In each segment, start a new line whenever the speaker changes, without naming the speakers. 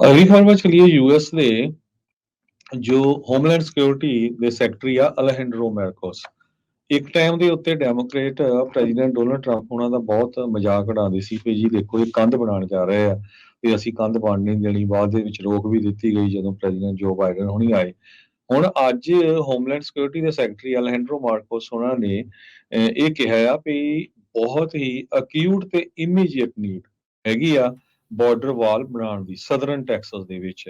ਅਗਲੀ ਖਬਰ ਵੱਲ ਚਲੀਏ। ਯੂਐਸ ਦੇ ਜੋ ਹੋਮਲੈਂਡ ਸਿਕਿਉਰਿਟੀ ਦੇ ਸੈਕਟਰੀ ਆ ਅਲੈਜੈਂਡਰੋ ਮੈਰਕੋਸ, ਇੱਕ ਟਾਈਮ ਦੇ ਉੱਤੇ ਡੈਮੋਕ੍ਰੇਟ ਪ੍ਰੈਜ਼ੀਡੈਂਟ ਡੋਨਲਡ ਟਰੰਪ ਉਹਨਾਂ ਦਾ ਬਹੁਤ ਮਜ਼ਾਕ ਉਡਾਉਂਦੇ ਸੀ ਕਿ ਜੀ ਦੇਖੋ ਇਹ ਕੰਧ ਬਣਾਉਣ ਜਾ ਰਹੇ ਆ ਤੇ ਅਸੀਂ ਕੰਧ ਬਣ ਨਹੀਂ ਦੇਣੀ। ਬਾਅਦ ਦੇ ਵਿੱਚ ਰੋਕ ਵੀ ਦਿੱਤੀ ਗਈ ਜਦੋਂ ਪ੍ਰੈਜ਼ੀਡੈਂਟ ਜੋ ਬਾਈਡਨ ਹੁਣੀ ਆਏ। ਹੁਣ ਅੱਜ ਹੋਮਲੈਂਡ ਸਿਕਿਉਰਿਟੀ ਦੇ ਸੈਕਟਰੀ ਅਲੈਜੈਂਡਰੋ ਮਾਰਕੋਸ ਉਹਨਾਂ ਨੇ ਇਹ ਕਿਹਾ ਆ ਵੀ ਬਹੁਤ ਹੀ ਅਕਿਊਟ ਤੇ ਇਮੀਡੀਏਟ ਨੀਡ ਹੈਗੀ ਆ ਬਾਰਡਰ ਵਾਲ ਬਣਾਉਣ ਦੀ ਸਦਰਨ ਟੈਕਸਸ ਦੇ ਵਿੱਚ।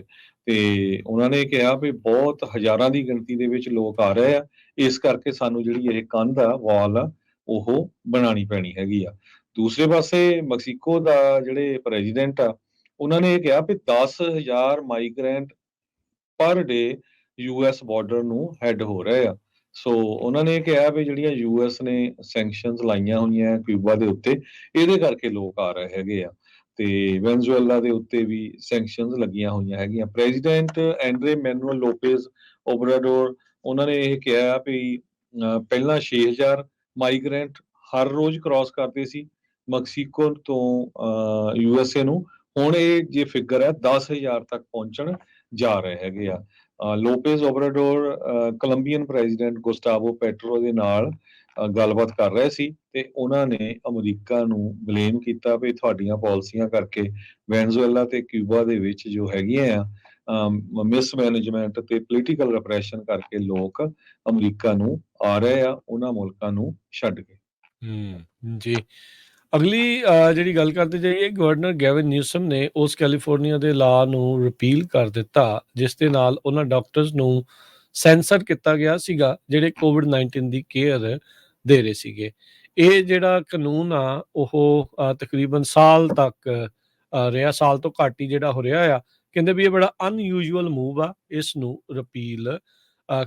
ਤੇ ਉਹਨਾਂ ਨੇ ਕਿਹਾ ਵੀ ਬਹੁਤ ਹਜ਼ਾਰਾਂ ਦੀ ਗਿਣਤੀ ਦੇ ਵਿੱਚ ਲੋਕ ਆ ਰਹੇ ਆ, ਇਸ ਕਰਕੇ ਸਾਨੂੰ ਜਿਹੜੀ ਇਹ ਕੰਧ ਆ ਵਾਲ ਆ ਉਹ ਬਣਾਉਣੀ ਪੈਣੀ ਹੈਗੀ ਆ। ਦੂਸਰੇ ਪਾਸੇ ਮੈਕਸੀਕੋ ਦਾ ਜਿਹੜੇ ਪ੍ਰੈਜ਼ੀਡੈਂਟ ਆ ਉਹਨਾਂ ਨੇ ਇਹ ਕਿਹਾ ਵੀ 10,000 ਮਾਈਗ੍ਰੈਂਟ ਪਰ ਡੇ ਯੂਐਸ ਬਾਰਡਰ ਨੂੰ ਹੈਡ ਹੋ ਰਹੇ ਆ। ਸੋ ਉਹਨਾਂ ਨੇ ਕਿਹਾ ਵੀ ਜਿਹੜੀਆਂ ਯੂਐਸ ਨੇ ਸੈਂਕਸ਼ਨਸ ਲਾਈਆਂ ਹੋਈਆਂ ਕਿਊਬਾ ਦੇ ਉੱਤੇ, ਇਹਦੇ ਕਰਕੇ ਲੋਕ ਆ ਰਹੇ ਹੈਗੇ ਆ। ਤੇ ਵੈਨਜ਼ੂਏਲਾ ਦੇ ਉੱਤੇ ਵੀ ਸੈਂਕਸ਼ਨਸ ਲੱਗੀਆਂ ਹੋਈਆਂ ਹੈਗੀਆਂ। ਪ੍ਰੈਜ਼ੀਡੈਂਟ ਐਂਡਰੇ ਮੈਨੂਅਲ ਲੋਪੇਜ਼ ਓਬਰਾਡੋਰ ਉਹਨਾਂ ਨੇ ਇਹ ਕਿਹਾ ਵੀ ਪਹਿਲਾਂ 6,000 ਮਾਈਗ੍ਰੈਂਟ ਹਰ ਰੋਜ਼ ਕ੍ਰਾਸ ਕਰਦੇ ਸੀ ਮੈਕਸੀਕੋ ਤੋਂ ਯੂਐਸਏ ਨੂੰ। ਹੁਣ ਇਹ ਜੇ ਫਿਗਰ ਹੈ 10,000 ਤੱਕ ਪਹੁੰਚਣ ਜਾ ਰਹੇ ਹੈਗੇ ਆ। ਲੋਪੇਜ਼ ਓਬਰਾਡੋਰ ਕੋਲੰਬੀਅਨ ਪ੍ਰੈਜ਼ੀਡੈਂਟ ਗੁਸਟਾਵੋ ਪੈਟਰੋ ਦੇ ਨਾਲ ਗੱਲਬਾਤ ਕਰ ਰਹੇ ਸੀ ਤੇ ਉਹਨਾਂ ਨੇ ਅਮਰੀਕਾ ਨੂੰ ਬਲੇਮ ਕੀਤਾ ਵੀ ਤੁਹਾਡੀਆਂ ਪਾਲਿਸੀਆਂ ਕਰਕੇ ਵੈਨਜ਼ੂਏਲਾ ਤੇ ਕਿਊਬਾ ਦੇ ਵਿੱਚ ਜੋ ਹੈਗੀਆਂ ਆ ਮਿਸਮੈਨੇਜਮੈਂਟ ਤੇ ਪੋਲੀਟੀਕਲ ਰਿਪਰੈਸ਼ਨ ਕਰਕੇ ਲੋਕ ਅਮਰੀਕਾ ਨੂੰ ਆ ਰਹੇ ਆ, ਉਹਨਾਂ ਮੁਲਕਾਂ ਨੂੰ ਛੱਡ ਕੇ।
ਜੀ। ਅਗਲੀ ਜਿਹੜੀ ਗੱਲ ਕਰਦੇ ਜਾਈਏ, ਗਵਰਨਰ ਗੈਵਿਨ ਨਿਊਸਮ ਨੇ ਉਸ ਕੈਲੀਫੋਰਨੀਆ ਦੇ ਲਾਅ ਨੂੰ ਰਿਪੀਲ ਕਰ ਦਿੱਤਾ ਜਿਸ ਦੇ ਨਾਲ ਉਹਨਾਂ ਡਾਕਟਰਸ ਨੂੰ ਸੈਂਸਰ ਕੀਤਾ ਗਿਆ ਸੀਗਾ ਜਿਹੜੇ ਕੋਵਿਡ-19 ਦੀ ਕੇਅਰ ਦੇ ਰਹੇ ਸੀਗੇ। ਇਹ ਜਿਹੜਾ ਕਾਨੂੰਨ ਆ ਉਹ ਤਕਰੀਬਨ ਸਾਲ ਤੱਕ ਰਿਹਾ, ਸਾਲ ਤੋਂ ਘੱਟ ਹੀ ਜਿਹੜਾ ਹੋ ਰਿਹਾ ਆ। ਕਹਿੰਦੇ ਵੀ ਇਹ ਬੜਾ ਅਨਯੂਜੂਅਲ ਮੂਵ ਆ ਇਸ ਨੂੰ ਰਿਪੀਲ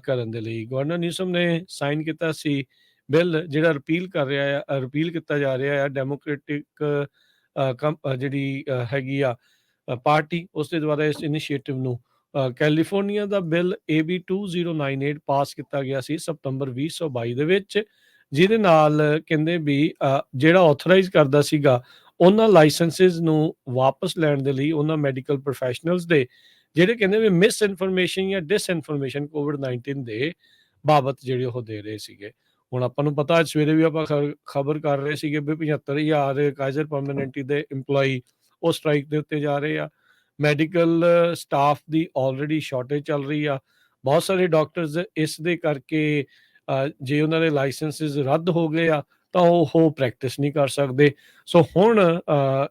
ਕਰਨ ਦੇ ਲਈ। ਗਵਰਨਰ ਨਿਊਸਮ ਨੇ ਸਾਈਨ ਕੀਤਾ ਸੀ ਬਿੱਲ ਜਿਹੜਾ ਰਿਪੀਲ ਕੀਤਾ ਜਾ ਰਿਹਾ ਆ। ਡੈਮੋਕ੍ਰੈਟਿਕ ਜਿਹੜੀ ਹੈਗੀ ਆ ਪਾਰਟੀ ਉਸ ਦੇ ਦੁਆਰਾ ਇਸ ਇਨੀਸ਼ੀਏਟਿਵ ਨੂੰ ਕੈਲੀਫੋਰਨੀਆ ਦਾ ਬਿੱਲ AB 2098 ਪਾਸ ਕੀਤਾ ਗਿਆ ਸੀ ਸਤੰਬਰ 2022 ਦੇ ਵਿੱਚ, ਜਿਹਦੇ ਨਾਲ ਕਹਿੰਦੇ ਵੀ ਜਿਹੜਾ ਆਥੋਰਾਈਜ਼ ਕਰਦਾ ਸੀਗਾ ਉਹਨਾਂ ਲਾਇਸੈਂਸਿਸ ਨੂੰ ਵਾਪਸ ਲੈਣ ਦੇ ਲਈ ਉਹਨਾਂ ਮੈਡੀਕਲ ਪ੍ਰੋਫੈਸ਼ਨਲਸ ਦੇ ਜਿਹੜੇ ਕਹਿੰਦੇ ਵੀ ਮਿਸ ਇਨਫੋਰਮੇਸ਼ਨ ਜਾਂ ਡਿਸਇਨਫੋਰਮੇਸ਼ਨ ਕੋਵਿਡ-19 ਦੇ ਬਾਬਤ ਜਿਹੜੇ ਉਹ ਦੇ ਰਹੇ ਸੀਗੇ। ਹੁਣ ਆਪਾਂ ਨੂੰ ਪਤਾ ਅੱਜ ਸਵੇਰੇ ਵੀ ਆਪਾਂ ਖਬਰ ਕਰ ਰਹੇ ਸੀਗੇ ਵੀ 75,000 ਕਾਈਜ਼ਰ ਪਰਮਾਨੈਂਟੀ ਦੇ ਇੰਪਲੋਈ ਉਹ ਸਟ੍ਰਾਈਕ ਦੇ ਉੱਤੇ ਜਾ ਰਹੇ ਆ। ਮੈਡੀਕਲ ਸਟਾਫ ਦੀ ਆਲਰੇਡੀ ਸ਼ਾਰਟੇਜ ਚੱਲ ਰਹੀ ਆ। ਬਹੁਤ ਸਾਰੇ ਡਾਕਟਰਸ ਇਸ ਦੇ ਕਰਕੇ ਜੇ ਉਹਨਾਂ ਦੇ ਲਾਇਸੈਂਸਿਸ ਰੱਦ ਹੋ ਗਏ ਆ ਤਾਂ ਉਹ ਪ੍ਰੈਕਟਿਸ ਨਹੀਂ ਕਰ ਸਕਦੇ। ਸੋ ਹੁਣ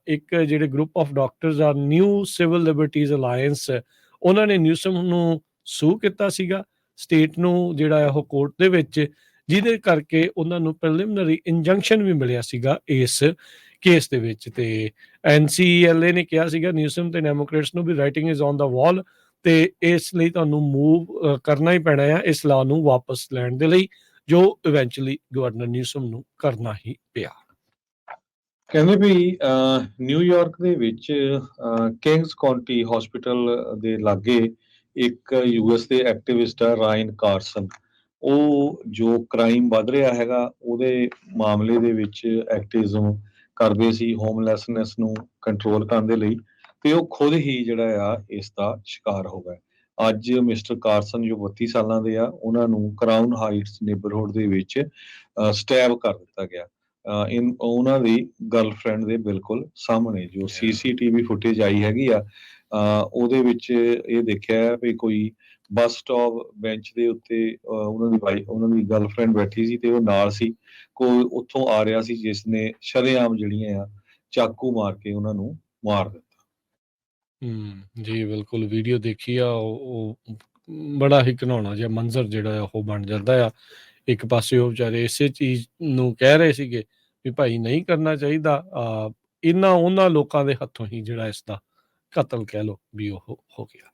ਇੱਕ ਜਿਹੜੇ ਗਰੁੱਪ ਆਫ ਡਾਕਟਰਸ ਆ ਨਿਊ ਸਿਵਲ ਲਿਬਰਟੀਜ਼ ਅਲਾਇੰਸ, ਉਹਨਾਂ ਨੇ ਨਿਊਸਮ ਨੂੰ ਸੂ ਕੀਤਾ ਸੀਗਾ ਸਟੇਟ ਨੂੰ ਜਿਹੜਾ ਉਹ ਕੋਰਟ ਦੇ ਵਿੱਚ, ਜਿਹਦੇ ਕਰਕੇ ਉਹਨਾਂ ਨੂੰ ਪ੍ਰੀਲਿਮਿਨਰੀ ਇੰਜੰਕਸ਼ਨ ਵੀ ਮਿਲਿਆ ਸੀਗਾ ਇਸ ਕੇਸ ਦੇ ਵਿੱਚ। ਤੇ NCLA ਨੇ ਕਿਹਾ ਸੀਗਾ ਨਿਊਸਮ ਤੇ ਡੈਮੋਕ੍ਰੇਟਸ ਨੂੰ ਵੀ ਰਾਈਟਿੰਗ ਇਜ਼ ਔਨ ਦਾ ਵਾਲ ਤੇ ਇਸ ਲਈ ਤੁਹਾਨੂੰ ਮੂਵ ਕਰਨਾ ਹੀ ਪੈਣਾ ਆ ਇਸ ਲਾ ਨੂੰ ਵਾਪਸ ਲੈਣ ਦੇ ਲਈ, ਜੋ ਇਵੈਂਚੁਅਲੀ ਗਵਰਨਰ ਨਿਊਸਮ ਨੂੰ ਕਰਨਾ ਹੀ ਪਿਆ।
ਕਹਿੰਦੇ ਵੀ ਨਿਊਯਾਰਕ ਦੇ ਵਿੱਚ ਕਿੰਗਸ ਕਾਉਂਟੀ ਹਸਪੀਟਲ ਦੇ ਲਾਗੇ ਇੱਕ ਯੂਐਸ ਦੇ ਐਕਟਿਵਿਸਟ ਆ ਰਾਇਨ ਕਾਰਸਨ, ਉਹ ਜੋ ਕ੍ਰਾਈਮ ਵੱਧ ਰਿਹਾ ਹੈਗਾ ਉਹਦੇ ਮਾਮਲੇ ਦੇ ਵਿੱਚ ਐਕਟਿਵਿਜ਼ਮ ਕਰਦੇ ਸੀ ਹੋਮਲੈਸਨੈਸ ਨੂੰ ਕੰਟਰੋਲ ਕਰਨ ਦੇ ਲਈ, ਤੇ ਉਹ ਖੁਦ ਹੀ ਜਿਹੜਾ ਆ ਇਸ ਦਾ ਸ਼ਿਕਾਰ ਹੋ ਗਏ। ਅੱਜ ਮਿਸਟਰ ਕਾਰਸਨ ਜੋ 32 ਸਾਲਾਂ ਦੇ ਆ ਉਹਨਾਂ ਨੂੰ ਕਰਾਊਨ ਹਾਈਟਸ ਨੇਬਰਹੁੱਡ ਦੇ ਵਿੱਚ ਸਟੈਬ ਕਰ ਦਿੱਤਾ ਗਿਆ ਉਹਨਾਂ ਦੀ ਗਰਲਫ੍ਰੈਂਡ ਦੇ ਬਿਲਕੁਲ ਸਾਹਮਣੇ। ਜੋ CCTV ਫੁਟੇਜ ਆਈ ਹੈਗੀ ਆ ਉਹਦੇ ਵਿੱਚ ਇਹ ਦੇਖਿਆ ਵੀ ਕੋਈ ਬੱਸ ਸਟਾਪ ਬੈਂਚ ਦੇ ਉੱਤੇ ਉਹਨਾਂ ਦੀ ਗਰਲਫ੍ਰੈਂਡ ਬੈਠੀ ਸੀ ਤੇ ਉਹ ਨਾਲ ਸੀ, ਕੋਈ ਉੱਥੋਂ ਆ ਰਿਹਾ ਸੀ ਜਿਸ ਨੇ ਸ਼ਰੇਆਮ ਜਿਹੜੀਆਂ ਆ ਚਾਕੂ ਮਾਰ ਕੇ ਉਹਨਾਂ ਨੂੰ ਮਾਰ ਦਿੱਤਾ।
ਜੀ ਬਿਲਕੁਲ, ਵੀਡੀਓ ਦੇਖੀ ਆ, ਉਹ ਬੜਾ ਹੀ ਘਿਨਾਉਣਾ ਜਿਹਾ ਮੰਜ਼ਰ ਜਿਹੜਾ ਆ ਉਹ ਬਣ ਜਾਂਦਾ ਆ। ਇੱਕ ਪਾਸੇ ਉਹ ਵਿਚਾਰੇ ਇਸੇ ਚੀਜ਼ ਨੂੰ ਕਹਿ ਰਹੇ ਸੀਗੇ ਵੀ ਭਾਈ ਨਹੀਂ ਕਰਨਾ ਚਾਹੀਦਾ, ਉਹਨਾਂ ਲੋਕਾਂ ਦੇ ਹੱਥੋਂ ਹੀ ਜਿਹੜਾ ਇਸ ਦਾ ਕਤਲ ਕਹਿ ਲਓ ਵੀ ਉਹ ਹੋ ਗਿਆ।